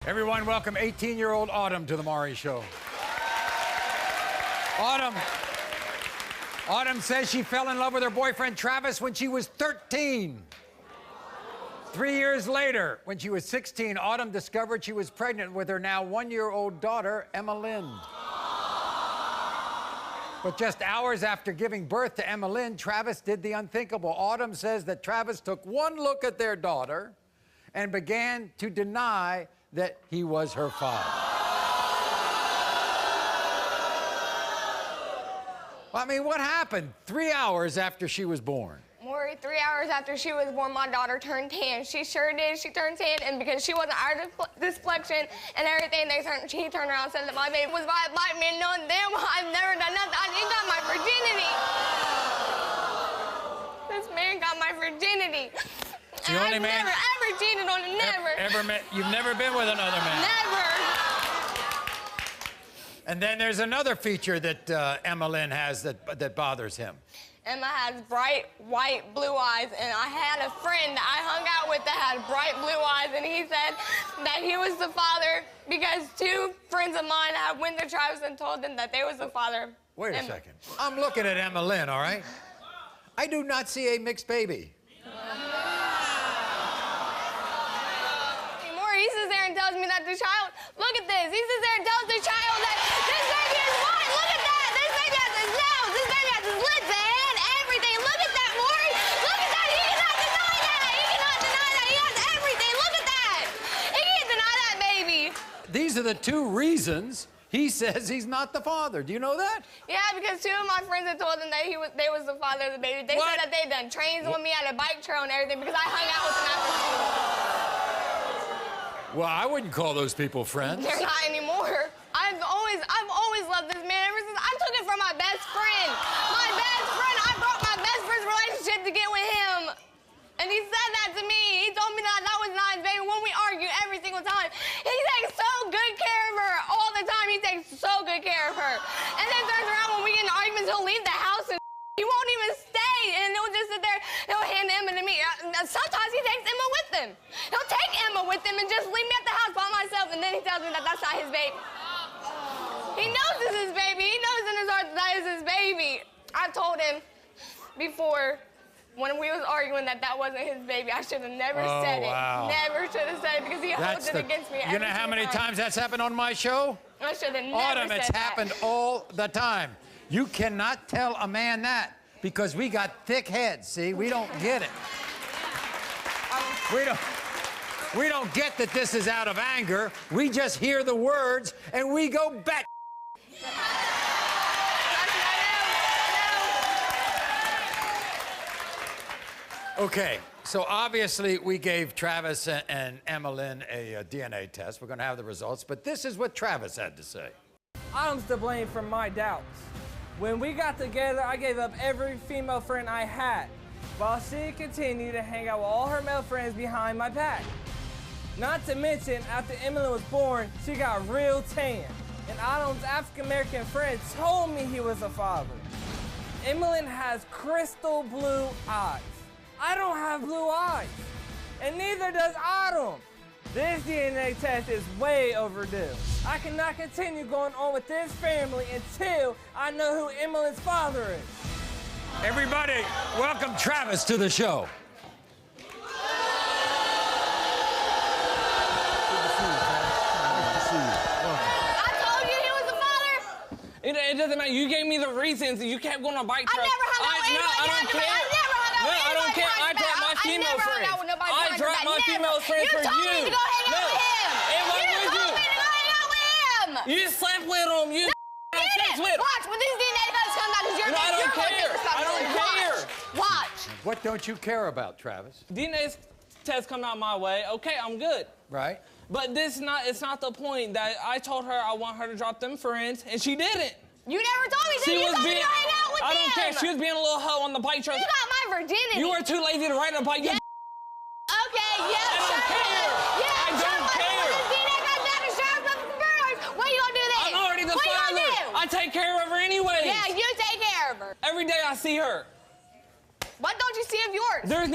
Everyone, welcome 18-year-old Autumn to the Maury Show. Autumn says she fell in love with her boyfriend Travis when she was 13. 3 years later, when she was 16, Autumn discovered she was pregnant with her now 1-year-old daughter, Emma Lynn. But just hours after giving birth to Emma Lynn, Travis did the unthinkable. Autumn says that Travis took one look at their daughter and began to deny that he was her father. Well, I mean, what happened 3 hours after she was born? Maury, 3 hours after she was born, my daughter turned 10. She sure did. She turned 10, and because she wasn't our displexion and everything, he turned around and said that my baby was by a black man, knowing damn well I've never done nothing. He got my virginity. This man got my virginity. The only man never, ever cheated on him, never. You've never been with another man? Never. And then there's another feature that Emma Lynn has that bothers him. Emma has bright, white, blue eyes, and I had a friend that I hung out with that had bright blue eyes, and he said that he was the father because 2 friends of mine had went to Travis and told them that they was the father. Wait a second. I'm looking at Emma Lynn, all right? I do not see a mixed baby. He sits there and tells me that the child, look at this. He sits there and tells the child that this baby is white. Look at that. This baby has his nose. This baby has his lips and everything. Look at that, Maury. Look at that. He cannot deny that. He cannot deny that. He has everything. Look at that. He can't deny that baby. These are the 2 reasons he says he's not the father. Do you know that? Yeah, because 2 of my friends had told him that they was the father of the baby. They said that they'd done trains with me at a bike trail and everything because I hung out with them after school. Well, I wouldn't call those people friends. They're not anymore. I've always loved this man ever since I took it from my best friend. My best friend, I broke my best friend's relationship to get with him. And he said that to me. He told me that was not his baby when we argue every single time. He takes so good care of her all the time. He takes so good care of her. And then turns around when we get in arguments, he'll leave the house and he won't even stay. And he'll just sit there, he'll hand Emma to me. Sometimes he takes Emma with him. He'll take Emma with him and just leave me at the house by myself, and then he tells me that that's not his baby. He knows it's his baby. He knows in his heart that that is his baby. I told him before, when we was arguing, that wasn't his baby. I should have never said it. Never should have said it because he holds it against me. You know how many times that's happened on my show? I should have never Autumn, said it's happened all the time. You cannot tell a man that because we got thick heads, see? We don't get it. We don't get that this is out of anger. We just hear the words and we go back. Okay, so obviously we gave Travis and Emma Lynn a DNA test. We're going to have the results, but this is what Travis had to say. I'm to blame for my doubts. When we got together, I gave up every female friend I had, while she continued to hang out with all her male friends behind my back. Not to mention, after Emily was born, she got real tan, and Autumn's African-American friend told me he was a father. Emily has crystal blue eyes. I don't have blue eyes, and neither does Autumn. This DNA test is way overdue. I cannot continue going on with this family until I know who Emily's father is. Everybody, welcome Travis to the show. I told you he was the father. It doesn't matter. You gave me the reasons. You kept going on bike trail. I never hung out with anybody. I don't care. I don't care. I dropped my female friends. I dropped my female friends for you. You told me to go hang out with him. It wasn't with you. You told me to go hang out with him. You slept with him. You had sex with him. Watch when these DNA tests come back because you're I don't care. I don't care. Watch. What don't you care about, Travis? DNA test come out my way. Okay, I'm good. Right. But it's not the point that I told her I want her to drop them friends, and she didn't. You never told me that. You told me to hang out with him. I don't care. She was being a little hoe on the bike trail. You got my virginity. You were too lazy to ride a bike. Yeah. Okay, yeah. I don't care. Yeah, I don't care. When this DNA comes back and shows up the birds, what are you gonna do then? I'm already the father. What are you gonna do? I take care of her anyway. Yeah, you take care of her. Every day I see her. What don't you see of yours? There's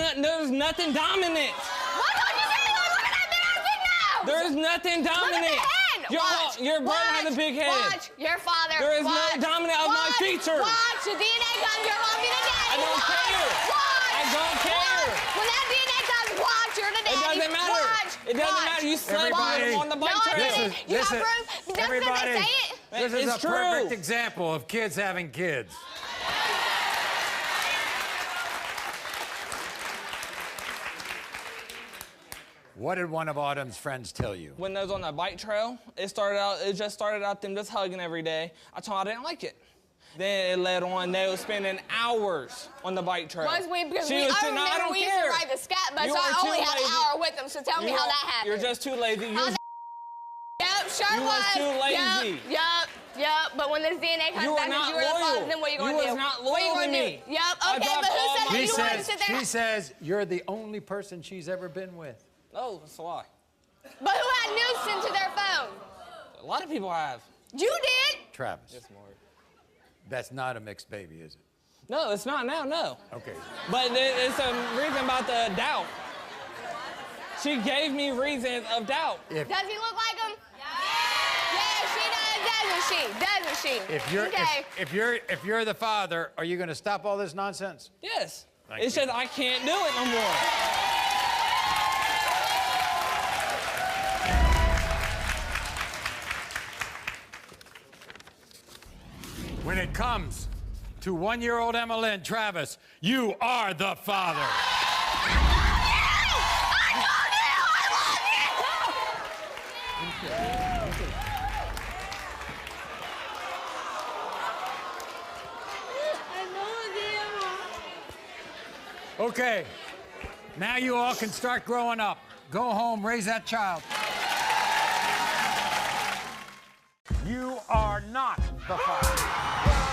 nothing dominant. What don't you see of yours? Look at that big ass thing now. There is nothing dominant. Look at the head. Your brother has a big head. Watch your father. There is no dominant of my features. Watch. The DNA comes. You're gonna be the daddy. I don't care. Watch. I don't care. Watch. When that DNA comes, watch. You're the daddy. It doesn't matter. Watch. It doesn't matter. You slept with him on the bike No, I trail. didn't. You got proof? Just 'cause everybody, they say it. this is It's a true. perfect example of kids having kids. What did one of Autumn's friends tell you? When I was on the bike trail, it just started out them just hugging every day. I told them I didn't like it. Then it led on, they were spending hours on the bike trail. Was we? Because She I was saying, remember "No, I don't we used care." to ride the scat bus, You so are I too only had an lazy. hour with them. So tell me how that happened. You're just too lazy. Yep, sure You was. was too lazy. Yep. But when this DNA comes You back are not and you were the father, loyal. then what are you going You to do? was not What are you loyal to gonna me. do? Yep, I okay, dropped but who all said my- that She you wanted to sit there? she says you're the only person she's ever been with. No, that's a lie. But who had news sent to their phone? A lot of people have. You did. Travis. Yes, Maury. That's not a mixed baby, is it? No, it's not now, no. Okay. But it's a reason about the doubt. She gave me reasons of doubt. If, Does he look like him? Yeah, she does, doesn't she? Doesn't she? if you're okay. if you're the father, are you going to stop all this nonsense? Yes. Thank It's you. just I can't do it no more. When it comes to one-year-old Emma Lynn, Travis, you are the father. Okay, now you all can start growing up. Go home, raise that child. You are not the father.